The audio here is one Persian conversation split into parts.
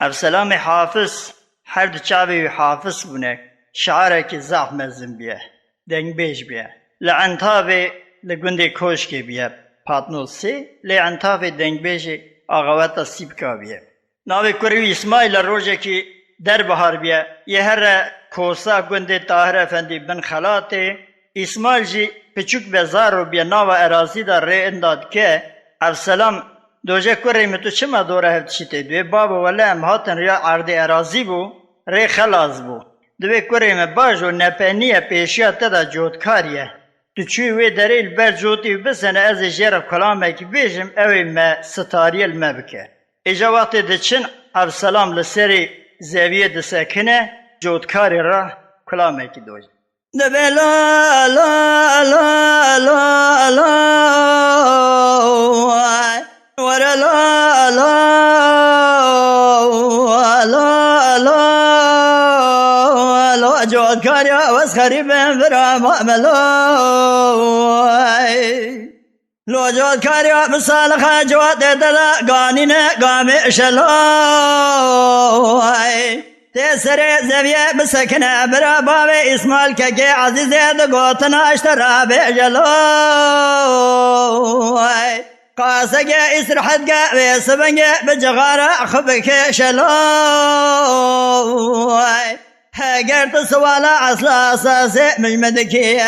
افسلام حافظ هر دو چاوی حافظ بونه شعاره که زعف مزم بیه دنگ بیش بیه لعنتاوی لگنده کوشکی بیه پاتنول سی لعنتاوی دنگ بیش آغاوتا سیبکا بیه ناوی کروی اسماعیل روژه که در بهار بیه یه هر کوسا گنده طاهر افندی بن خلاته اسماعیل جی پچوک بزارو بیه ناو ارازی دا ری انداد که افسلام دوجه کره می تو چما دوره هفت شیطه دوی بابا ولی ام هاتن ریا عرض ارازی بو ری خلاص بو دوی کره می باجو نپنیه پیشیا تدا جودکاریه تو چوی وی دریل بر جوتی بسنه از جرف کلامه که بیجم اوی ما ستاریل ما بکه ایجا وقتی دچن افسلام لسری زاویه دسکنه جودکاری را کلامه که دوجه دبی لا لا لا لا لا ورا لا لا لا لا لا جود كاريا واسخري بن فرا مؤملو لو جود كاريا مصالحة جود دلا قانينة قامي شلو تسري زبيه بسكنه برا بابي اسماعيل كي عزيزه دغوتنا اشترى بجلو قاسك اسرحت قا سبنج بجغاره خبك شلو هاجرت سوالا اصلا اساسي مجمدكي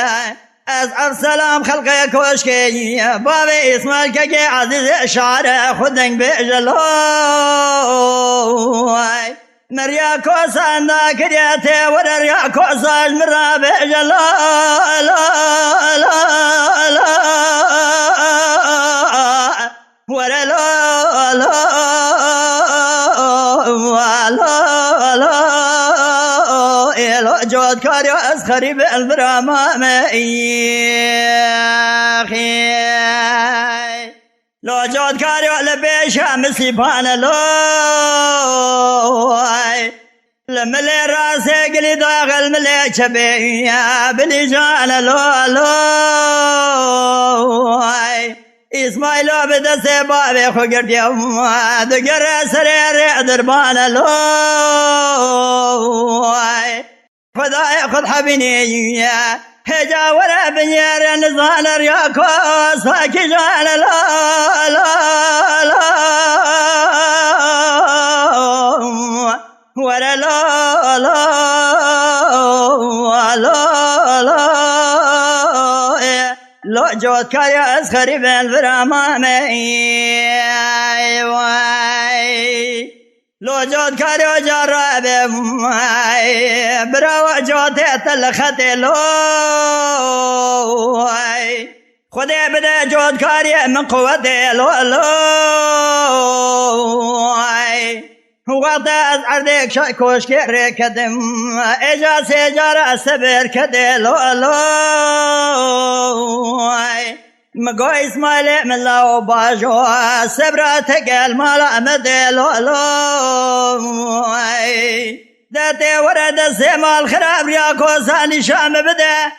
از افسلام خلقي كوشكي بابي اسماعيل كي عزيزه شعره خدنج بجلو مريا كوسان دا كرياتي وريا كوساج مرابع جلا لا لا لا ورا لا لا لا لا لا جود كاريو اسخري بالبرامة مئي لو جود كاريو لبيشا مسيبانا لو لملي راسي قلي داخل ملي شبيه بلي جانا لو لو اسماعيل بدا سبابي خقر يوم دقر سرير دربانا لو خداي خذ حبيني هجا ورا بنير نزال رياكو ساكي جانا لا لا لا ورا لا لا لا لا لو جود كاريا اسخري بالفرامامي لو جود كاريو جرب برا جود تلخت لو خدي بدا جود كاري من قوته لو لو وقت از عردك شاكوش كيري كدم اجا سيجارة سبر كده لو لو مقو اسماعيل من لو باجو سبراتك المالا مدلو لو داتي ورد السمال خراب رياكو ساني شام بدا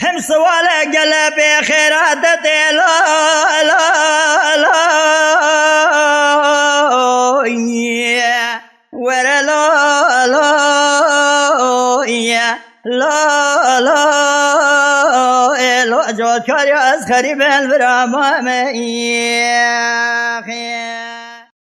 هم سوالة قلبي خيرات داتي لا لا لا ورا لا لا لا لا لو جود كاريو اسخري بالبرامة مئي